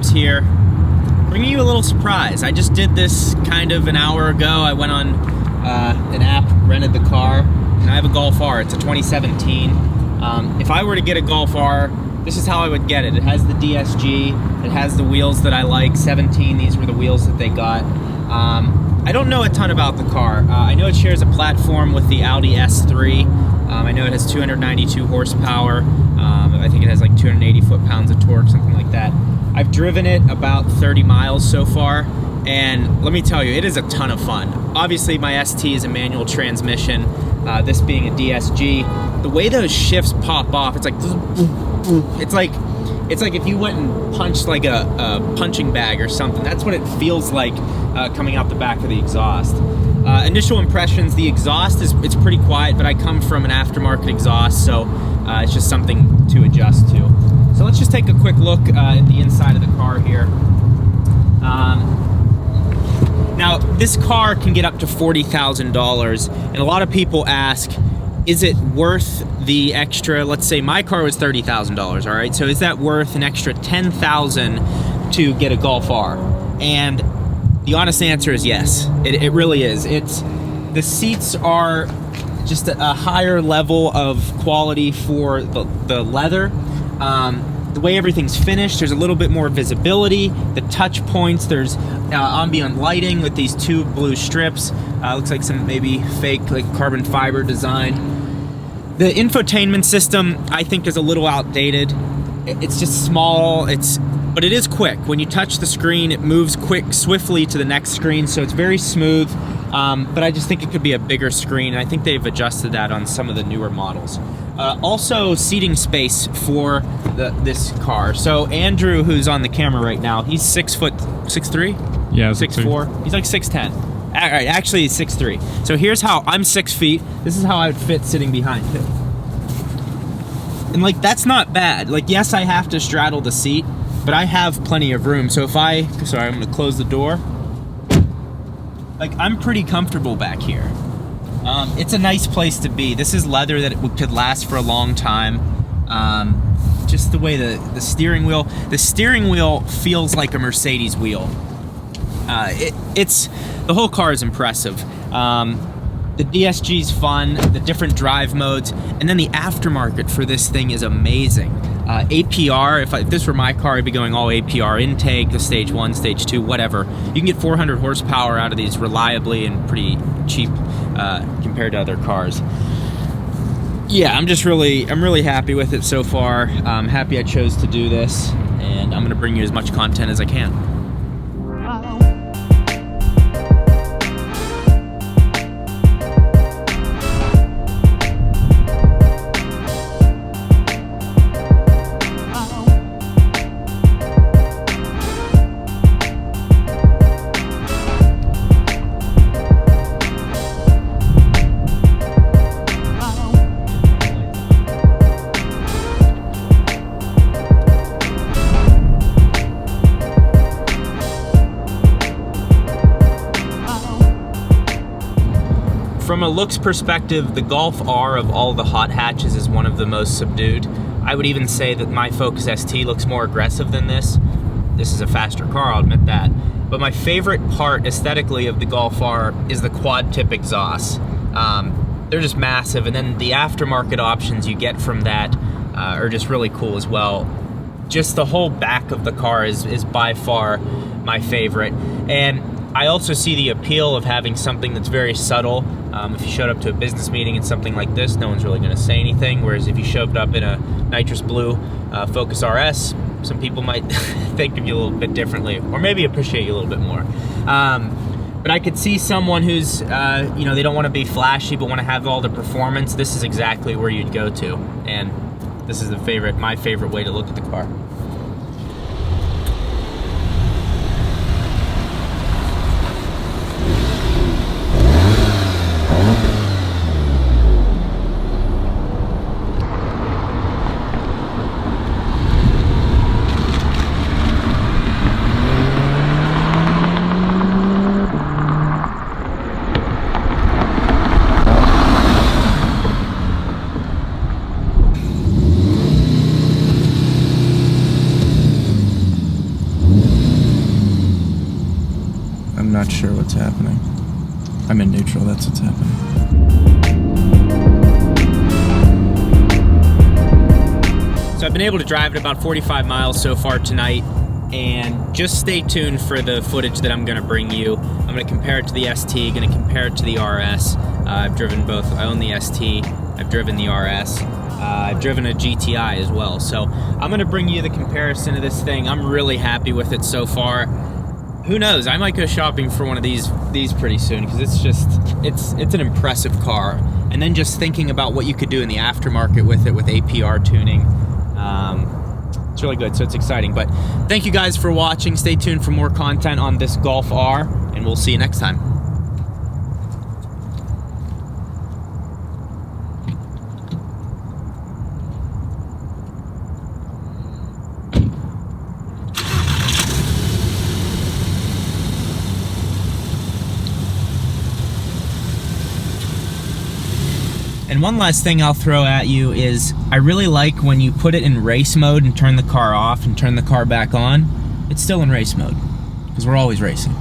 James here, bringing you a little surprise. I just did this kind of an hour ago. I went on an app, rented the car, and I have a Golf R. It's a 2017. If I were to get a Golf R, this is how I would get it. It has the DSG, it has the wheels that I like, 17, these were the wheels that they got. I don't know a ton about the car. I know it shares a platform with the Audi S3. I know it has 292 horsepower. I think it has like 280 foot-pounds of torque, something like that. I've driven it about 30 miles so far, and let me tell you, it is a ton of fun. Obviously, my ST is a manual transmission, this being a DSG. The way those shifts pop off, it's like if you went and punched like a punching bag or something. That's what it feels like coming out the back of the exhaust. Initial impressions, the exhaust it's pretty quiet, but I come from an aftermarket exhaust, so it's just something to adjust to. So let's just take a quick look at the inside of the car here. Now, this car can get up to $40,000, and a lot of people ask, is it worth the extra? Let's say my car was $30,000, all right? So is that worth an extra $10,000 to get a Golf R? And the honest answer is yes. It really is. The seats are just a higher level of quality for the leather. The way everything's finished, there's a little bit more visibility. The touch points, there's ambient lighting with these two blue strips. Looks like some maybe fake like carbon fiber design. The infotainment system, I think, is a little outdated. It's just small, but it is quick. When you touch the screen, it moves swiftly to the next screen, so it's very smooth. But I just think it could be a bigger screen, and I think they've adjusted that on some of the newer models. Also, seating space for this car. So Andrew, who's on the camera right now, he's 6'3"? Yeah, 6'4". He's like 6'10". All right, actually he's 6'3". So here's how I'm 6 feet. This is how I would fit sitting behind him. And like, that's not bad. Like, yes, I have to straddle the seat, but I have plenty of room. So sorry, I'm gonna close the door. Like, I'm pretty comfortable back here. It's a nice place to be. This is leather that could last for a long time. Just the way the steering wheel feels like a Mercedes wheel. The whole car is impressive. The DSG's fun, the different drive modes, and then the aftermarket for this thing is amazing. APR, if this were my car, I'd be going all APR intake, the stage 1, stage 2, whatever. You can get 400 horsepower out of these reliably and pretty cheap compared to other cars. Yeah, I'm really happy with it so far. I'm happy I chose to do this, and I'm gonna bring you as much content as I can. From a looks perspective, the Golf R of all the hot hatches is one of the most subdued. I would even say that my Focus ST looks more aggressive than this. This is a faster car, I'll admit that. But my favorite part aesthetically of the Golf R is the quad tip exhausts. They're just massive, and then the aftermarket options you get from that are just really cool as well. Just the whole back of the car is by far my favorite. And I also see the appeal of having something that's very subtle. If you showed up to a business meeting in something like this, no one's really going to say anything, whereas if you showed up in a nitrous blue Focus RS, some people might think of you a little bit differently, or maybe appreciate you a little bit more. But I could see someone who's, they don't want to be flashy but want to have all the performance. This is exactly where you'd go to, and this is my favorite way to look at the car. happening. I'm in neutral, that's what's happening. So I've been able to drive at about 45 miles so far tonight, and just stay tuned for the footage that I'm going to bring you. I'm going to compare it to the ST, going to compare it to the RS. I've driven both. I own the ST, I've driven the RS, I've driven a GTI as well. So I'm going to bring you the comparison of this thing. I'm really happy with it so far. Who knows, I might go shopping for one of these pretty soon, because it's an impressive car. And then just thinking about what you could do in the aftermarket with it, with APR tuning. It's really good, so it's exciting. But thank you guys for watching. Stay tuned for more content on this Golf R, and we'll see you next time. And one last thing I'll throw at you is, I really like when you put it in race mode and turn the car off and turn the car back on, it's still in race mode, because we're always racing.